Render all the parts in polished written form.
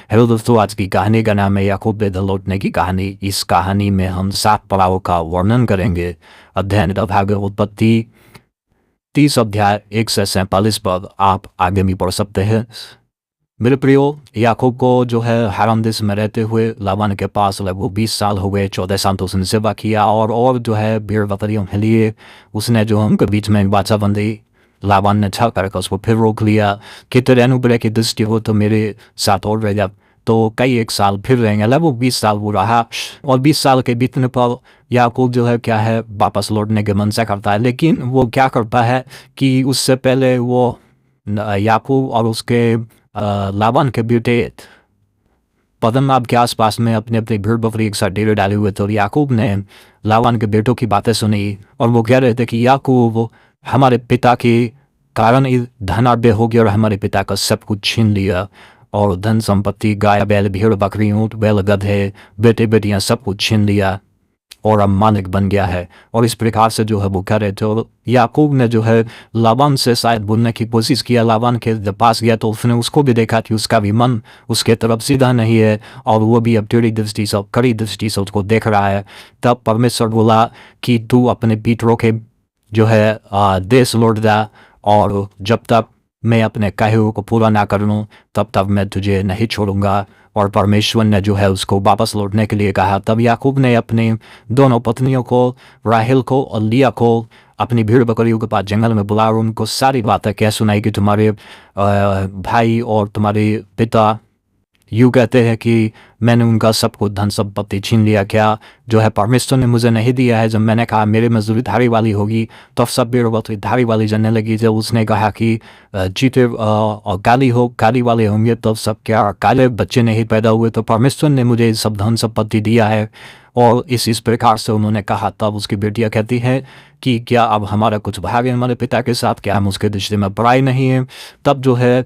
Hello दोस्तों, आज की कहानी का नाम है याकूब बेदल लौटने की कहानी। इस कहानी में हम 7 पड़ावों का वर्णन करेंगे। अध्ययन भाग उत्पत्ति 30 अध्याय 1 से 47 पर आप आगे भी पढ़ सकते हैं। मेरे प्रियो, याकूब को जो है हारान देश में रहते हुए लाबान के पास लगभग 20 साल हो गए। 14 साल तो उसने सेवा किया और जो है भेड़ बकरियों के लिए उसने जो उनके बीच में बाचा बंदी। लाबान ने छा कर उसको फिर रोक लिया कि तेरे अनुग्रह की दृष्टि हो तो मेरे साथ और रह जा। तो कई एक साल फिर रहेंगे, लगभग 20 साल वो रहा। और 20 साल के बीतने पर याकूब जो है क्या है वापस लौटने के मन से करता है। लेकिन वो क्या करता है कि उससे पहले वो याकूब और उसके लाबान के बेटे पद्मनाभ के आसपास में अपने अपने भेड़ बकरी एक साथ डेरे डाले हुए थे। और याकूब ने लाबान के बेटों की बातें सुनी और वो कह रहे थे कि याकूब हमारे पिता के कारण धनाढ्य हो गया और हमारे पिता का सब कुछ छीन लिया और धन संपत्ति, गाय बैल, भेड़ बकरी, ऊँट बैल, गधे, बेटे बेटियां सब कुछ छीन लिया और अब मालिक बन गया है। और इस प्रकार से जो है वो कह रहे थे। और याकूब ने जो है लाबान से शायद बोलने की कोशिश किया। लाबान के जब पास गया तो उसने उसको भी देखा कि उसका भी मन उसके तरफ सीधा नहीं है और वो भी अब टेढ़ी दृष्टि से, कड़ी दृष्टि से उसको देख रहा है। तब परमेश्वर बोला कि तू अपने पितरों के जो है देश लौट जा और जब तक मैं अपने कहे हुए को पूरा ना कर लूँ तब तक मैं तुझे नहीं छोड़ूंगा। और परमेश्वर ने जो है उसको वापस लौटने के लिए कहा। तब याकूब ने अपनी दोनों पत्नियों को, राहेल को और लिया को, अपनी भीड़ बकरियों के पास जंगल में बुला और उनको सारी बातें कह सुनाई कि तुम्हारे भाई और तुम्हारे पिता यूँ कहते हैं कि मैंने उनका सब कुछ धन संपत्ति छीन लिया। क्या जो है परमेश्वर ने मुझे नहीं दिया है? जब मैंने कहा मेरे मजदूरी धारी वाली होगी तो सब भेड़ बकरी धारी वाली जनने लगी। जब उसने कहा कि चीते और गाली वाले होंगे तो सब क्या काले बच्चे नहीं पैदा हुए तो परमेश्वर ने मुझे सब धन संपत्ति दिया है। और इस प्रकार से उन्होंने कहा। तब उसकी बेटियां कहती हैं कि क्या अब हमारा कुछ भाग है हमारे पिता के साथ? क्या हम उसके दृष्टि में बुराई नहीं है? तब जो है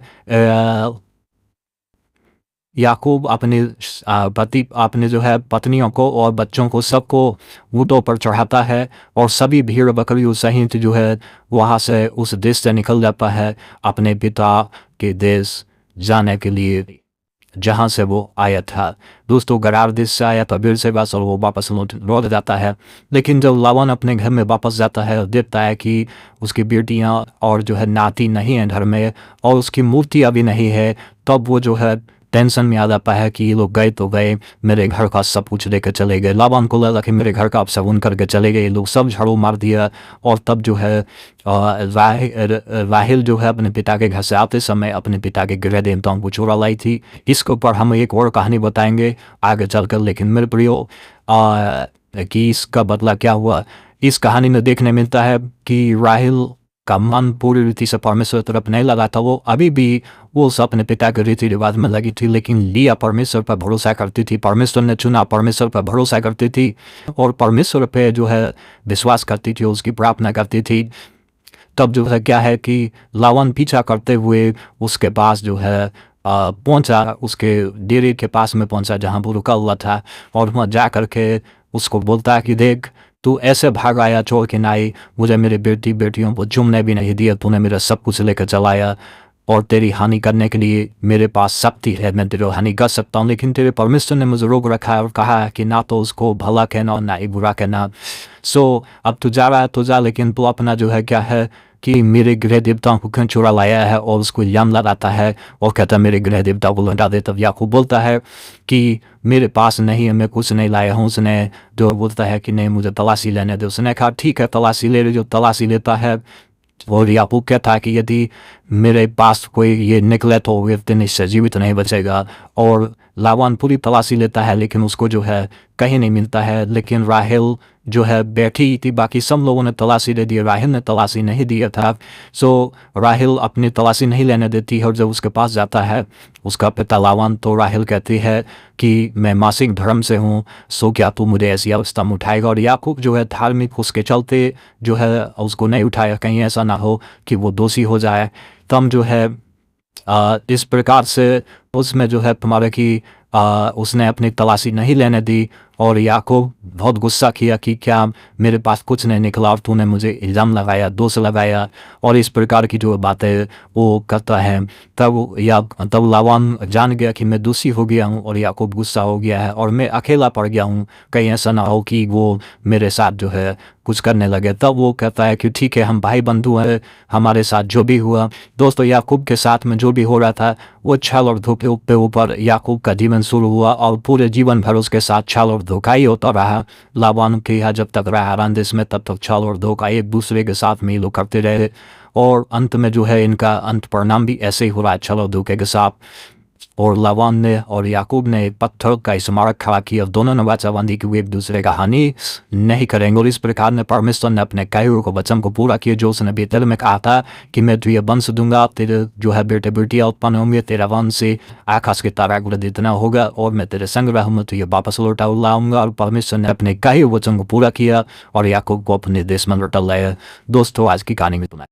याकूब अपने जो है पत्नियों को और बच्चों को सबको ऊँटों पर चढ़ाता है और सभी भीड़ बकरियों सहित जो है वहाँ से उस देश से निकल जाता है अपने पिता के देश जाने के लिए जहाँ से वो आया था। दोस्तों, गरार देश से आया था भीड़ से बस और वो वापस लौट जाता है। लेकिन जब लाबान अपने घर में वापस जाता है और देखता है कि उसकी बेटियाँ और जो है नाती नहीं है घर में और उसकी मूर्ति अभी नहीं है, तब वो जो है टेंशन में आ जाता है कि ये लोग गए तो गए, मेरे घर का सब कुछ लेकर चले गए। लाबान को लगा कि मेरे घर का अपशगुन करके चले गए, ये लोग सब झाड़ू मार दिया। और तब जो है राहेल जो है अपने पिता के घर से आते समय अपने पिता के गृह देवताओं को चुरा लाई थी। इसके ऊपर हम एक और कहानी बताएंगे आगे चलकर। लेकिन मेरे प्रियो, कि इसका बदला क्या हुआ इस कहानी में देखने मिलता है कि राहेल का मन पूरी रीति से परमेश्वर तरफ नहीं लगा था। वो अभी भी वो अपने पिता के रीति रिवाज में लगी थी। लेकिन लिया परमेश्वर पर भरोसा करती थी, परमेश्वर ने चुना, परमेश्वर पर भरोसा करती थी और परमेश्वर पे जो है विश्वास करती थी, उसकी प्रार्थना करती थी। तब जो है क्या है कि लाबान पीछा करते हुए उसके पास जो है पहुंचा, उसके डेरे के पास में पहुंचा जहाँ वो रुका हुआ था और वहाँ जा करके उसको बोलता है कि देख, तू ऐसे भाग आया छोड़ के नाई, मुझे मेरे बेटियों को चुमने भी नहीं दिया, तूने मेरा सब कुछ लेकर चलाया और तेरी हानि करने के लिए मेरे पास शक्ति है, मैं तेरी हानि कर सकता हूँ। लेकिन तेरे परमेश्वर ने मुझे रोक रखा है और कहा है कि ना तो उसको भला कहना और ना ही बुरा कहना। सो अब तू जा रहा है तो जा, लेकिन तू अपना जो है क्या है कि मेरे गृह देवताओं को क्यों चुरा लाया है और उसको इल्जाम लगाता है और कहता है मेरे गृह देवता को लौटा दे। तब याकूब बोलता है कि मेरे पास नहीं है, मैं कुछ नहीं लाया हूँ। उसने जो बोलता है कि नहीं, मुझे तलाशी लेने दे। उसने कहा ठीक है तलाशी ले ले। जो तलाशी लेता है और याकूब कहता है कि यदि मेरे पास कोई ये निकले तो वे दिन इससे जीवित नहीं बचेगा। और लाबान पूरी तलाशी लेता है लेकिन उसको जो है कहीं नहीं मिलता है। लेकिन राहेल जो है बैठी थी, बाकी सब लोगों ने तलाशी दे दी, राहेल ने तलाशी नहीं दिया था। सो राहेल अपनी तलाशी नहीं लेने देती है और जब उसके पास जाता है उसका पिता लाबान तो राहेल कहती है कि मैं मासिक धर्म से हूँ, सो क्या तू मुझे ऐसी अवस्था में उठाएगा? और याकूब जो है धार्मिक उसके चलते जो है उसको नहीं उठाया, कहीं ऐसा ना हो कि वो दोषी हो जाए। तब जो है इस प्रकार से उसमें जो है तुम्हारे की उसने अपनी तलाशी नहीं लेने दी और याकूब बहुत गुस्सा किया कि क्या मेरे पास कुछ नहीं निकला और तूने मुझे इल्ज़ाम लगाया, दोष लगाया और इस प्रकार की जो बातें वो करता है। तब लाबान जान गया कि मैं दोषी हो गया हूँ और याकूब गुस्सा हो गया है और मैं अकेला पड़ गया हूँ, कहीं ऐसा ना हो कि वो मेरे साथ जो है कुछ करने लगे। तब वो कहता है कि ठीक है, हम भाई बंधु हैं, हमारे साथ जो भी हुआ। दोस्तों, याकूब के साथ में जो भी हो रहा था वो छल और धोखे के ऊपर याकूब का जीवन शुरू हुआ और पूरे जीवन भर उसके साथ छल और धोखा ही होता रहा। लाबान के यहाँ जब तक रहा रंदिश में तब तक छल और धोखा एक दूसरे के साथ में ये लोग करते रहे और अंत में जो है इनका अंत परिणाम भी ऐसे ही हो रहा है, छल और धोखे के साथ। और लाबान ने और याकूब ने पत्थर का स्मारक खड़ा किया, दोनों ने वाचा बांधी कि वे एक दूसरे का हानि नहीं करेंगे। और इस प्रकार ने परमेश्वर ने अपने कहे हुए वचन को पूरा किया जो उसने बेतल में कहा था कि मैं तुझे वंश दूंगा, तेरे जो है बेटे बेटियां उत्पन्न होंगे, तेरा वंश से आकाश के तारा जितना होगा और मैं तेरे संग रहूंगा, तुझे वापस लौटा लाऊंगा। और परमेश्वर ने अपने कहे हुए वचन को पूरा किया और याकूब को अपने देश में लौटा लाया। दोस्तों, आज की कहानी में तुम्हारा